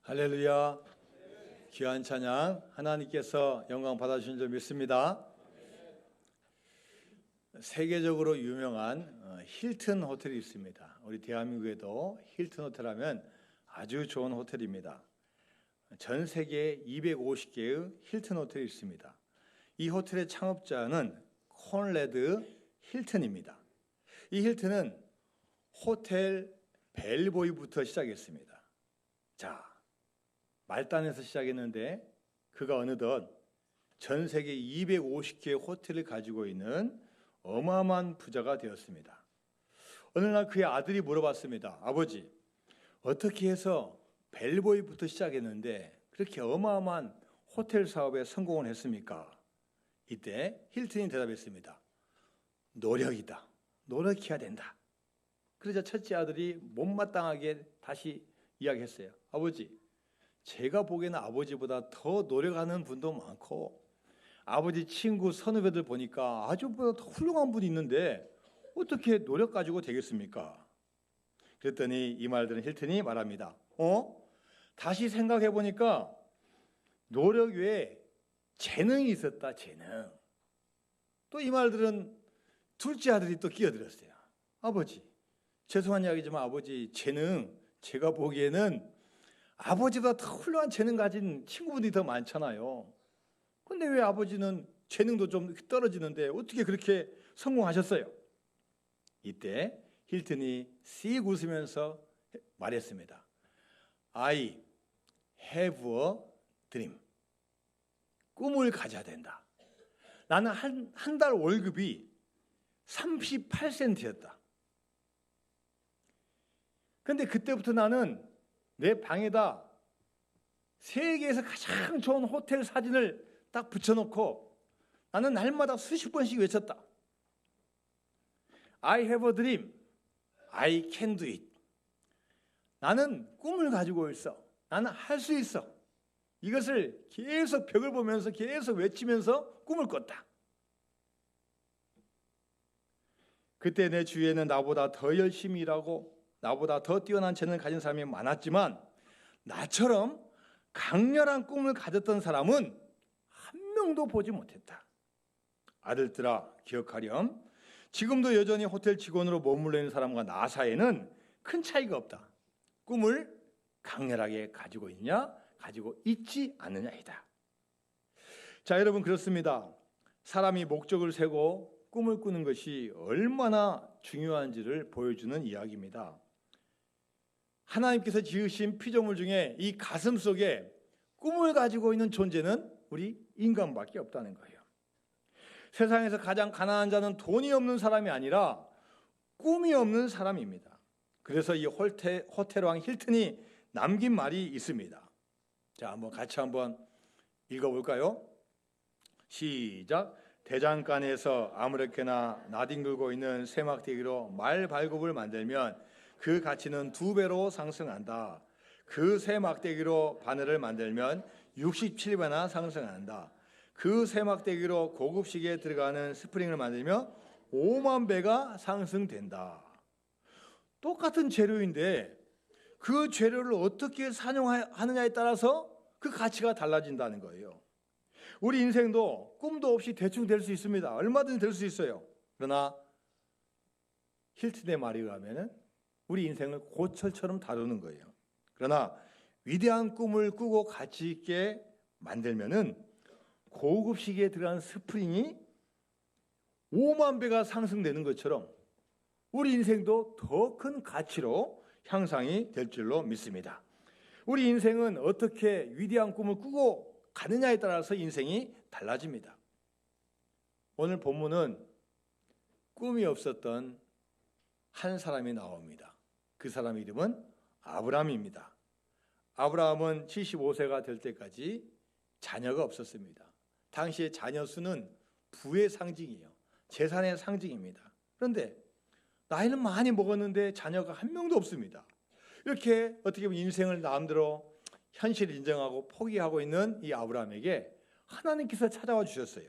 할렐루야. 귀한 찬양 하나님께서 영광 받아주신 줄 믿습니다. 세계적으로 유명한 힐튼 호텔이 있습니다. 우리 대한민국에도 힐튼 호텔 하면 아주 좋은 호텔입니다. 전 세계에 250개의 힐튼 호텔이 있습니다. 이 호텔의 창업자는 콘래드 힐튼입니다. 이 힐튼은 호텔 벨보이부터 시작했습니다. 자, 말단에서 시작했는데 그가 어느덧 전 세계 250개의 호텔을 가지고 있는 어마어마한 부자가 되었습니다. 어느 날 그의 아들이 물어봤습니다. 아버지, 어떻게 해서 벨보이부터 시작했는데 그렇게 어마어마한 호텔 사업에 성공을 했습니까? 이때 힐튼이 대답했습니다. 노력이다. 노력해야 된다. 그러자 첫째 아들이 못마땅하게 다시 이야기했어요. 아버지, 제가 보기에는 아버지보다 더 노력하는 분도 많고 아버지 친구 선후배들 보니까 아주보다 더 훌륭한 분이 있는데 어떻게 노력 가지고 되겠습니까? 그랬더니 이 말 들은 힐튼이 말합니다. 다시 생각해 보니까 노력 외에 재능이 있었다. 재능. 또 이 말 들은 둘째 아들이 또 끼어들었어요. 아버지, 죄송한 이야기지만 아버지, 재능 제가 보기에는 아버지보다 더 훌륭한 재능 가진 친구분들이 더 많잖아요. 근데 왜 아버지는 재능도 좀 떨어지는데 어떻게 그렇게 성공하셨어요? 이때 힐튼이 씩 웃으면서 말했습니다. I have a dream. 꿈을 가져야 된다. 나는 한 달 월급이 38센트였다. 근데 그때부터 나는 내 방에다 세계에서 가장 좋은 호텔 사진을 딱 붙여놓고 나는 날마다 수십 번씩 외쳤다. I have a dream. I can do it. 나는 꿈을 가지고 있어. 나는 할 수 있어. 이것을 계속 벽을 보면서 계속 외치면서 꿈을 꿨다. 그때 내 주위에는 나보다 더 열심히 일하고 나보다 더 뛰어난 재능을 가진 사람이 많았지만 나처럼 강렬한 꿈을 가졌던 사람은 한 명도 보지 못했다. 아들들아, 기억하렴. 지금도 여전히 호텔 직원으로 머물러 있는 사람과 나 사이에는 큰 차이가 없다. 꿈을 강렬하게 가지고 있냐, 가지고 있지 않느냐이다. 자, 여러분, 그렇습니다. 사람이 목적을 세고 꿈을 꾸는 것이 얼마나 중요한지를 보여주는 이야기입니다. 하나님께서 지으신 피조물 중에 이 가슴 속에 꿈을 가지고 있는 존재는 우리 인간밖에 없다는 거예요. 세상에서 가장 가난한 자는 돈이 없는 사람이 아니라 꿈이 없는 사람입니다. 그래서 이 호텔왕 힐튼이 남긴 말이 있습니다. 자, 같이 한번 읽어볼까요? 시작. 대장간에서 아무렇게나 나뒹굴고 있는 세막대기로 말 발굽을 만들면 그 가치는 2배로 상승한다. 그 세막대기로 바늘을 만들면 67배나 상승한다. 그 세막대기로 고급 시계에 들어가는 스프링을 만들면 5만 배가 상승된다. 똑같은 재료인데 그 재료를 어떻게 사용하느냐에 따라서 그 가치가 달라진다는 거예요. 우리 인생도 꿈도 없이 대충 될 수 있습니다. 얼마든지 될 수 있어요. 그러나 힐튼의 말에 의하면 우리 인생을 고철처럼 다루는 거예요. 그러나 위대한 꿈을 꾸고 가치 있게 만들면은 고급 시계에 들어간 스프링이 5만 배가 상승되는 것처럼 우리 인생도 더 큰 가치로 향상이 될 줄로 믿습니다. 우리 인생은 어떻게 위대한 꿈을 꾸고 가느냐에 따라서 인생이 달라집니다. 오늘 본문은 꿈이 없었던 한 사람이 나옵니다. 그 사람 이름은 아브라함입니다. 아브라함은 75세가 될 때까지 자녀가 없었습니다. 당시의 자녀 수는 부의 상징이에요. 재산의 상징입니다. 그런데 나이는 많이 먹었는데 자녀가 한 명도 없습니다. 이렇게 어떻게 보면 인생을 마음대로 현실을 인정하고 포기하고 있는 이 아브라함에게 하나님께서 찾아와 주셨어요.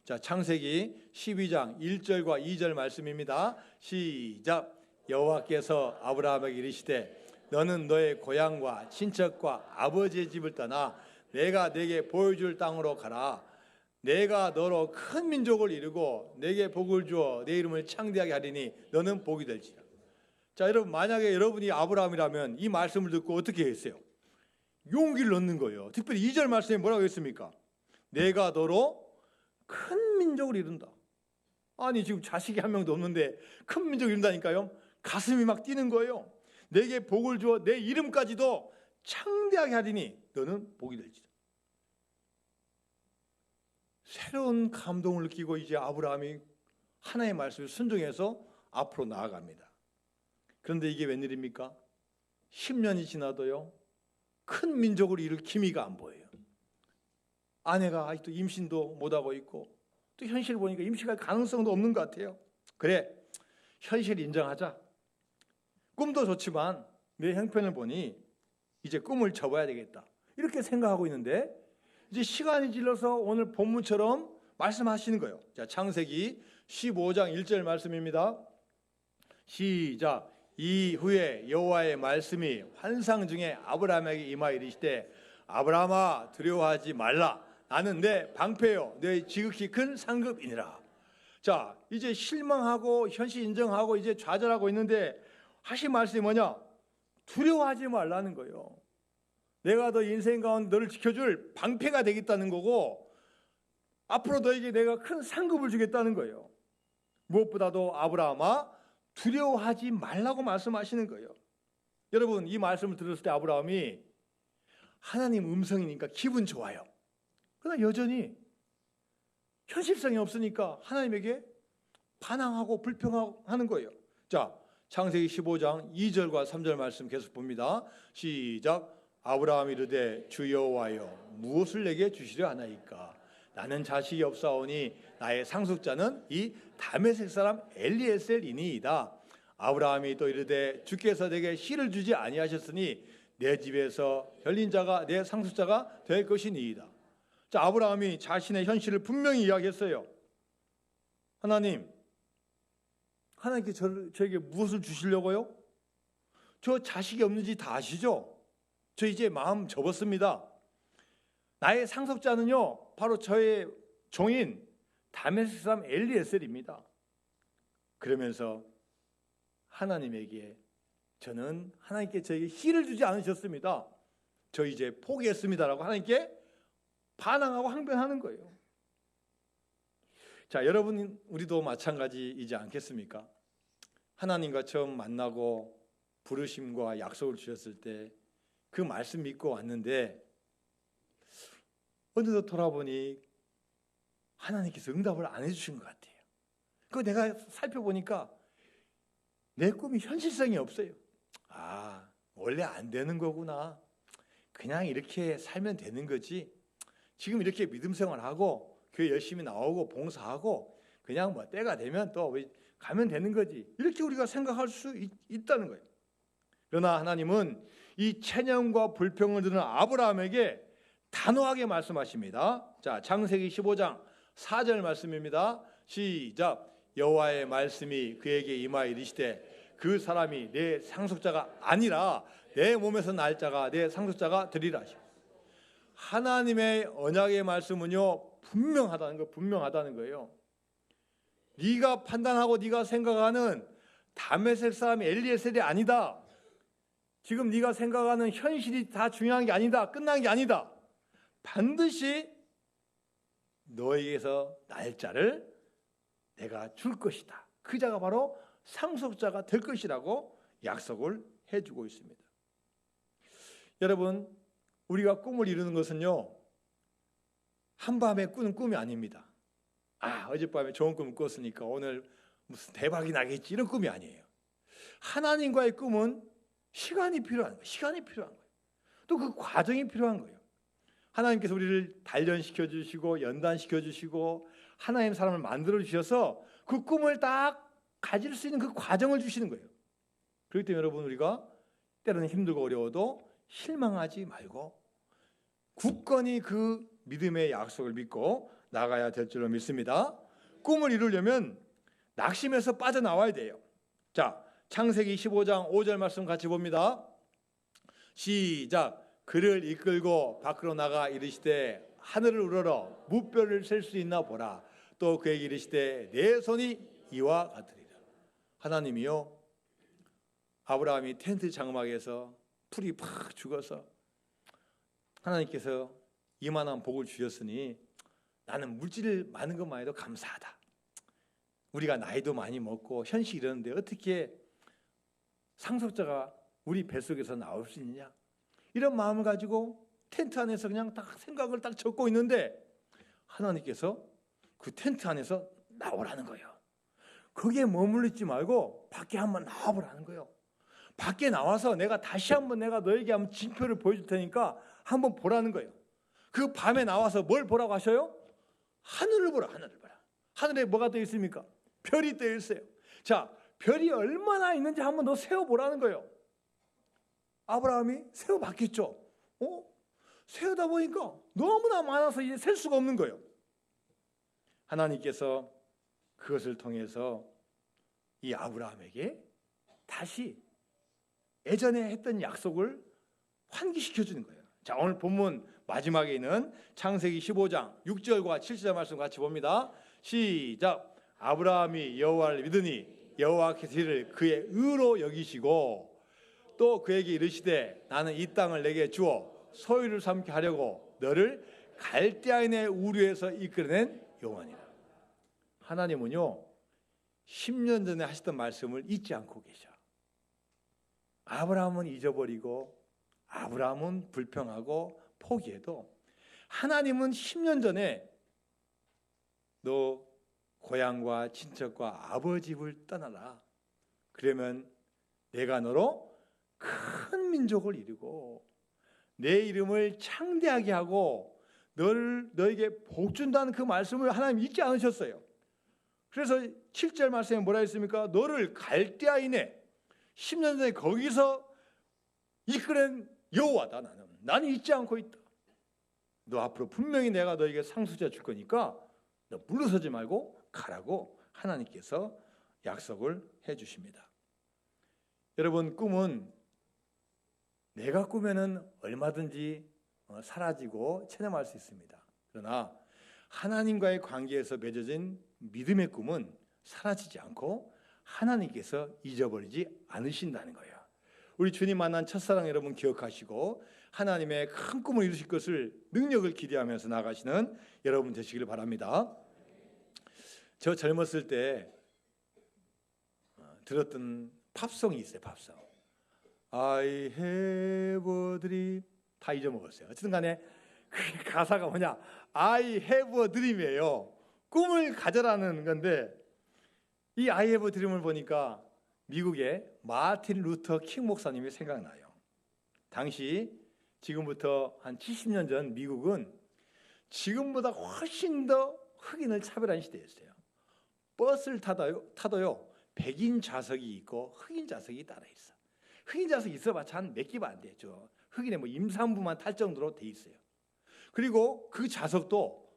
자, 창세기 12장 1절과 2절 말씀입니다. 시작. 여호와께서 아브라함에게 이르시되 너는 너의 고향과 친척과 아버지의 집을 떠나 내가 내게 보여줄 땅으로 가라. 내가 너로 큰 민족을 이루고 내게 복을 주어 내 이름을 창대하게 하리니 너는 복이 될지라. 자, 여러분, 만약에 여러분이 아브라함이라면 이 말씀을 듣고 어떻게 했어요? 용기를 얻는 거예요. 특별히 2절 말씀에 뭐라고 했습니까? 내가 너로 큰 민족을 이룬다. 아니, 지금 자식이 한 명도 없는데 큰 민족을 이룬다니까요. 가슴이 막 뛰는 거예요. 내게 복을 주어 내 이름까지도 창대하게 하리니 너는 복이 될지라. 새로운 감동을 느끼고 이제 아브라함이 하나님의 말씀을 순종해서 앞으로 나아갑니다. 그런데 이게 웬일입니까? 10년이 지나도요, 큰 민족을 이룰 기미가 안 보여요. 아내가 아직도 임신도 못하고 있고, 또 현실을 보니까 임신할 가능성도 없는 것 같아요. 그래, 현실 인정하자. 꿈도 좋지만 내 형편을 보니 이제 꿈을 접어야 되겠다, 이렇게 생각하고 있는데 이제 시간이 질러서 오늘 본문처럼 말씀하시는 거예요. 자, 창세기 15장 1절 말씀입니다. 시작. 이후에 여호와의 말씀이 환상 중에 아브라함에게 임하여 이르시되 아브라함아 두려워하지 말라. 나는 내 방패요 내 지극히 큰 상급이니라. 자, 이제 실망하고 현실 인정하고 이제 좌절하고 있는데 하신 말씀이 뭐냐? 두려워하지 말라는 거예요. 내가 너 인생 가운데 너를 지켜줄 방패가 되겠다는 거고, 앞으로 너에게 내가 큰 상급을 주겠다는 거예요. 무엇보다도 아브라함아 두려워하지 말라고 말씀하시는 거예요. 여러분, 이 말씀을 들었을 때 아브라함이 하나님 음성이니까 기분 좋아요. 그러나 여전히 현실성이 없으니까 하나님에게 반항하고 불평하는 거예요. 자, 창세기 15장 2절과 3절 말씀 계속 봅니다. 시작. 아브라함이 이르되 주 여호와여 무엇을 내게 주시려 하나이까? 나는 자식이 없사오니 나의 상속자는 이 다메섹 사람 엘리에셀이니이다. 아브라함이 또 이르되 주께서 내게 씨를 주지 아니하셨으니 내 집에서 열린 자가 내 상속자가 될 것이니이다. 자, 아브라함이 자신의 현실을 분명히 이야기했어요. 하나님께 저에게 무엇을 주시려고요? 저 자식이 없는지 다 아시죠? 저 이제 마음 접었습니다. 나의 상속자는요, 바로 저의 종인 다메섹 사람 엘리에셀입니다. 그러면서 하나님에게 저는 하나님께 저에게 씨를 주지 않으셨습니다. 저 이제 포기했습니다라고 하나님께 반항하고 항변하는 거예요. 자, 여러분, 우리도 마찬가지이지 않겠습니까? 하나님과 처음 만나고 부르심과 약속을 주셨을 때 그 말씀 믿고 왔는데 어느덧 돌아보니 하나님께서 응답을 안 해주신 것 같아요. 그거 내가 살펴보니까 내 꿈이 현실성이 없어요. 아, 원래 안 되는 거구나. 그냥 이렇게 살면 되는 거지. 지금 이렇게 믿음 생활하고 교회 열심히 나오고 봉사하고 그냥 뭐 때가 되면 또 가면 되는 거지. 이렇게 우리가 생각할 수 있다는 거예요. 그러나 하나님은 이 체념과 불평을 듣는 아브라함에게 단호하게 말씀하십니다. 자, 창세기 15장 4절 말씀입니다. 시작. 여호와의 말씀이 그에게 임하여 이르시되 그 사람이 내 상속자가 아니라 내 몸에서 날 자가 내 상속자가 되리라. 하나님의 언약의 말씀은요, 분명하다는 거예요. 네가 판단하고 네가 생각하는 다메섹 사람 엘리에셀이 아니다. 지금 네가 생각하는 현실이 다 중요한 게 아니다. 끝난 게 아니다. 반드시 너에게서 날짜를 내가 줄 것이다. 그 자가 바로 상속자가 될 것이라고 약속을 해주고 있습니다. 여러분, 우리가 꿈을 이루는 것은요, 한밤에 꾸는 꿈이 아닙니다. 어젯밤에 좋은 꿈을 꿨으니까 오늘 무슨 대박이 나겠지, 이런 꿈이 아니에요. 하나님과의 꿈은 시간이 필요한 거예요. 또 그 과정이 필요한 거예요. 하나님께서 우리를 단련시켜 주시고 연단시켜 주시고 하나님 사람을 만들어 주셔서 그 꿈을 딱 가질 수 있는 그 과정을 주시는 거예요. 그렇기 때문에 여러분, 우리가 때로는 힘들고 어려워도 실망하지 말고 굳건히 그 믿음의 약속을 믿고 나가야 될 줄로 믿습니다. 꿈을 이루려면 낙심에서 빠져나와야 돼요. 자, 창세기 15장 5절 말씀 같이 봅니다. 시작. 그를 이끌고 밖으로 나가 이르시되 하늘을 우러러 무뼈를 셀 수 있나 보라. 또 그에게 이르시되 내 손이 이와 같으리라. 하나님이요, 아브라함이 텐트 장막에서 풀이 팍 죽어서 하나님께서 이만한 복을 주셨으니 나는 물질 많은 것만 해도 감사하다. 우리가 나이도 많이 먹고 현실이 이러는데 어떻게 상속자가 우리 뱃속에서 나올 수 있느냐, 이런 마음을 가지고 텐트 안에서 그냥 딱 생각을 딱 적고 있는데 하나님께서 그 텐트 안에서 나오라는 거예요. 거기에 머물러 있지 말고 밖에 한번 나와보라는 거예요. 밖에 나와서 내가 다시 한번 내가 너에게 한번 징표를 보여줄 테니까 한번 보라는 거예요. 그 밤에 나와서 뭘 보라고 하셔요? 하늘을 보라. 하늘을 보라. 하늘에 뭐가 떠 있습니까? 별이 떠 있어요. 자, 별이 얼마나 있는지 한번 더 세어보라는 거예요. 아브라함이 세어봤겠죠. 세우다 보니까 너무나 많아서 이제 셀 수가 없는 거예요. 하나님께서 그것을 통해서 이 아브라함에게 다시 예전에 했던 약속을 환기시켜 주는 거예요. 자, 오늘 본문 마지막에 있는 창세기 15장 6절과 7절 말씀 같이 봅니다. 시작. 아브라함이 여호와를 믿으니 여호와께서 이를 그의 의로 여기시고 또 그에게 이르시되 나는 이 땅을 내게 주어 소유를 삼게 하려고 너를 갈대아인의 우르에서 이끌어낸 여호와니라. 하나님은요 10년 전에 하셨던 말씀을 잊지 않고 계셔. 아브라함은 잊어버리고 아브라함은 불평하고 포기해도 하나님은 10년 전에 너 고향과 친척과 아버지 집을 떠나라. 그러면 내가 너로 큰 민족을 이루고 내 이름을 창대하게 하고 너에게 복 준다는 그 말씀을 하나님 잊지 않으셨어요. 그래서 7절 말씀에 뭐라 했습니까? 너를 갈대아인에 10년 전에 거기서 이끌어낸 여호와다. 나는 잊지 않고 있다. 너 앞으로 분명히 내가 너에게 상속자 줄 거니까 너 물러서지 말고 가라고 하나님께서 약속을 해주십니다. 여러분, 꿈은 내가 꾸면은 얼마든지 사라지고 체념할 수 있습니다. 그러나 하나님과의 관계에서 맺어진 믿음의 꿈은 사라지지 않고 하나님께서 잊어버리지 않으신다는 거예요. 우리 주님 만난 첫사랑 여러분 기억하시고 하나님의 큰 꿈을 이루실 것을 능력을 기대하면서 나가시는 여러분 되시길 바랍니다. 저 젊었을 때 들었던 팝송이 있어요. 팝송. I have a dream. 다 잊어먹었어요. 어쨌든 간에 그 가사가 뭐냐, I have a dream이에요. 꿈을 가져라는 건데 이 I have a dream을 보니까 미국의 마틴 루터 킹 목사님이 생각나요. 당시 지금부터 한 70년 전 미국은 지금보다 훨씬 더 흑인을 차별한 시대였어요. 버스를 타도요 백인 좌석이 있고 흑인 좌석이 따로 있어. 흑인 좌석이 있어봤자 한 몇 개가 안 되죠. 흑인의 뭐 임산부만 탈 정도로 돼 있어요. 그리고 그 좌석도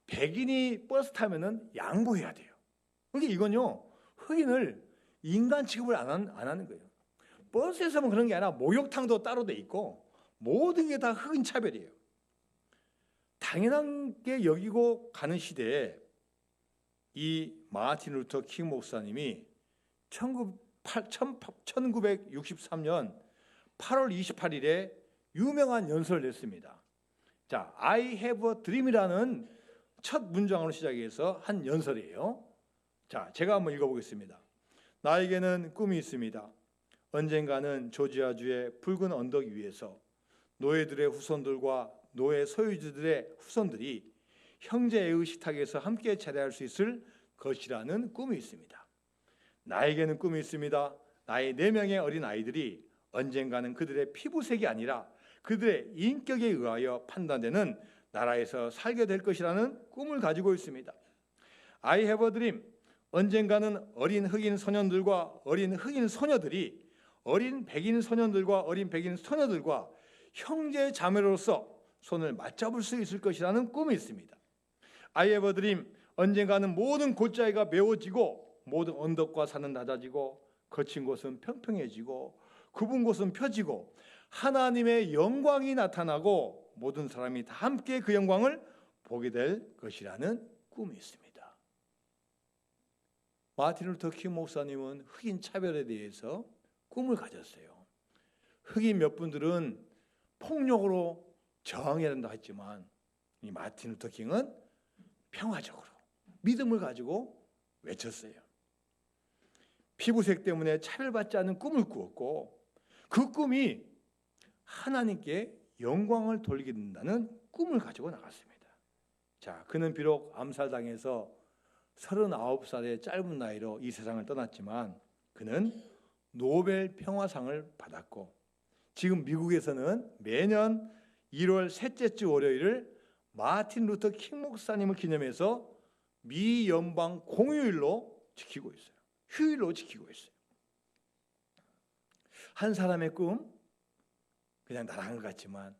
백인이 버스 타면은 양보해야 돼요. 그러니까 이건요 흑인을 인간 취급을 안 하는 거예요. 버스에서만 그런 게 아니라 목욕탕도 따로 돼 있고 모든 게 다 흑인 차별이에요. 당연한 게 여기고 가는 시대에 이 마틴 루터 킹 목사님이 1963년 8월 28일에 유명한 연설을 냈습니다. 자, I have a dream이라는 첫 문장으로 시작해서 한 연설이에요. 자, 제가 한번 읽어보겠습니다. 나에게는 꿈이 있습니다. 언젠가는 조지아주의 붉은 언덕 위에서 노예들의 후손들과 노예 소유주들의 후손들이 형제의 식탁에서 함께 차례할 수 있을 것이라는 꿈이 있습니다. 나에게는 꿈이 있습니다. 나의 4명의 어린 아이들이 언젠가는 그들의 피부색이 아니라 그들의 인격에 의하여 판단되는 나라에서 살게 될 것이라는 꿈을 가지고 있습니다. I have a dream. 언젠가는 어린 흑인 소년들과 어린 흑인 소녀들이 어린 백인 소년들과 어린 백인 소녀들과 형제 자매로서 손을 맞잡을 수 있을 것이라는 꿈이 있습니다. I have a dream. 언젠가는 모든 골짜기가 메워지고 모든 언덕과 산은 낮아지고 거친 곳은 평평해지고 굽은 곳은 펴지고 하나님의 영광이 나타나고 모든 사람이 다 함께 그 영광을 보게 될 것이라는 꿈이 있습니다. 마틴 루터 킹 목사님은 흑인 차별에 대해서 꿈을 가졌어요. 흑인 몇 분들은 폭력으로 저항해야 된다 했지만 이 마틴 루터 킹은 평화적으로 믿음을 가지고 외쳤어요. 피부색 때문에 차별받지 않는 꿈을 꾸었고 그 꿈이 하나님께 영광을 돌리게 된다는 꿈을 가지고 나갔습니다. 자, 그는 비록 암살당해서 39살의 짧은 나이로 이 세상을 떠났지만 그는 노벨 평화상을 받았고 지금 미국에서는 매년 1월 셋째 주 월요일을 마틴 루터 킹 목사님을 기념해서 미 연방 공휴일로 지키고 있어요. 휴일로 지키고 있어요. 한 사람의 꿈 그냥 나랑한 것 같지만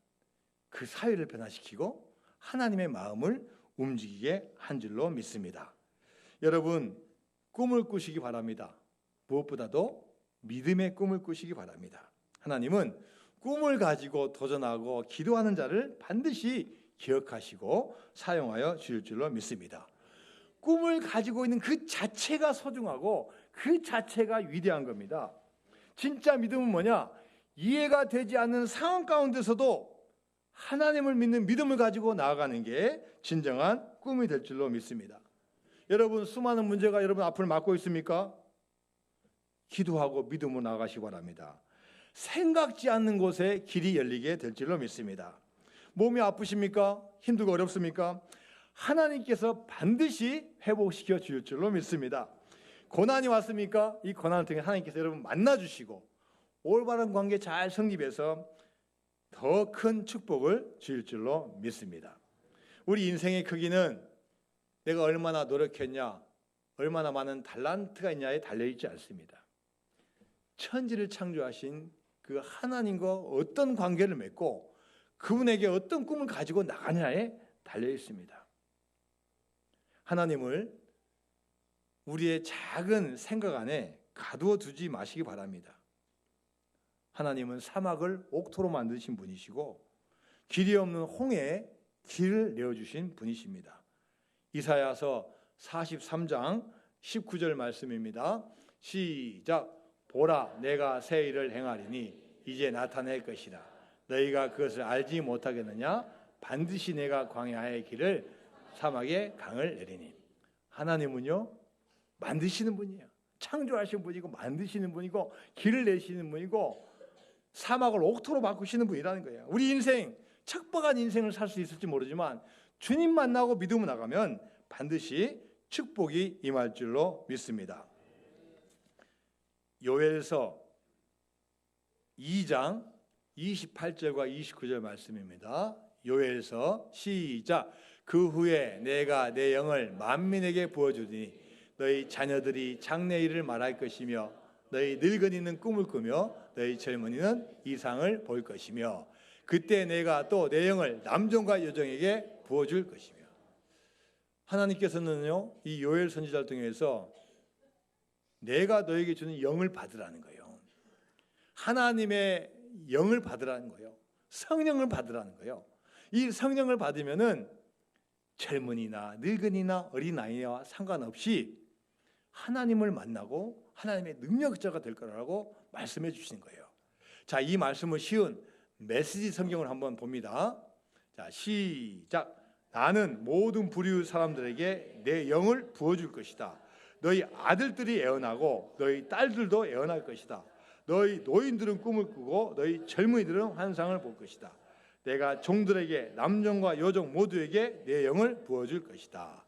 그 사회를 변화시키고 하나님의 마음을 움직이게 한 줄로 믿습니다. 여러분 꿈을 꾸시기 바랍니다. 무엇보다도 믿음의 꿈을 꾸시기 바랍니다. 하나님은 꿈을 가지고 도전하고 기도하는 자를 반드시 기억하시고 사용하여 주실 줄로 믿습니다. 꿈을 가지고 있는 그 자체가 소중하고 그 자체가 위대한 겁니다. 진짜 믿음은 뭐냐? 이해가 되지 않는 상황 가운데서도 하나님을 믿는 믿음을 가지고 나아가는 게 진정한 꿈이 될 줄로 믿습니다. 여러분 수많은 문제가 여러분 앞을 막고 있습니까? 기도하고 믿음으로 나아가시기 바랍니다. 생각지 않는 곳에 길이 열리게 될 줄로 믿습니다. 몸이 아프십니까? 힘들고 어렵습니까? 하나님께서 반드시 회복시켜 주실 줄로 믿습니다. 고난이 왔습니까? 이 고난을 통해 하나님께서 여러분 만나주시고 올바른 관계 잘 성립해서 더 큰 축복을 주실 줄로 믿습니다. 우리 인생의 크기는 내가 얼마나 노력했냐, 얼마나 많은 달란트가 있냐에 달려있지 않습니다. 천지를 창조하신 그 하나님과 어떤 관계를 맺고 그분에게 어떤 꿈을 가지고 나가냐에 달려있습니다. 하나님을 우리의 작은 생각 안에 가두어 두지 마시기 바랍니다. 하나님은 사막을 옥토로 만드신 분이시고 길이 없는 홍해에 길을 내어주신 분이십니다. 이사야서 43장 19절 말씀입니다. 시작. 보라 내가 새 일을 행하리니 이제 나타낼 것이라. 너희가 그것을 알지 못하겠느냐? 반드시 내가 광야의 길을 사막에 강을 내리니. 하나님은요 만드시는 분이에요. 창조하신 분이고 만드시는 분이고 길을 내시는 분이고 사막을 옥토로 바꾸시는 분이라는 거예요. 우리 인생 척박한 인생을 살 수 있을지 모르지만 주님 만나고 믿음으로 나가면 반드시 축복이 임할 줄로 믿습니다. 요엘서 2장 28절과 29절 말씀입니다. 요엘서 시작. 그 후에 내가 내 영을 만민에게 부어주리니 너희 자녀들이 장래일을 말할 것이며 너희 늙은이는 꿈을 꾸며 너희 젊은이는 이상을 볼 것이며 그때 내가 또 내 영을 남종과 여종에게 부어줄 것이며. 하나님께서는요 이 요엘 선지자를 통해서 내가 너에게 주는 영을 받으라는 거예요. 하나님의 영을 받으라는 거예요. 성령을 받으라는 거예요. 이 성령을 받으면은 젊은이나 늙은이나 어린아이와 상관없이 하나님을 만나고 하나님의 능력자가 될 거라고 말씀해 주시는 거예요. 자, 이 말씀을 쉬운 메시지 성경을 한번 봅니다. 자, 시작. 나는 모든 부류 사람들에게 내 영을 부어줄 것이다. 너희 아들들이 애언하고 너희 딸들도 애언할 것이다. 너희 노인들은 꿈을 꾸고 너희 젊은이들은 환상을 볼 것이다. 내가 종들에게 남종과 여종 모두에게 내 영을 부어줄 것이다.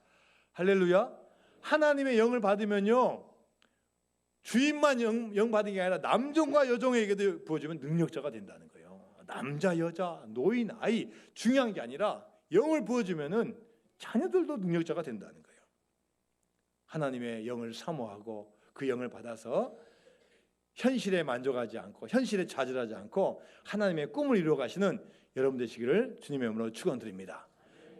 할렐루야. 하나님의 영을 받으면요 주인만 영 받은 게 아니라 남종과 여종에게도 부어주면 능력자가 된다는 거예요. 남자, 여자, 노인, 아이 중요한 게 아니라 영을 부어주면은 자녀들도 능력자가 된다는 거예요. 하나님의 영을 사모하고 그 영을 받아서 현실에 만족하지 않고 현실에 좌절하지 않고 하나님의 꿈을 이루어 가시는 여러분 되시기를 주님의 이름으로 축원드립니다.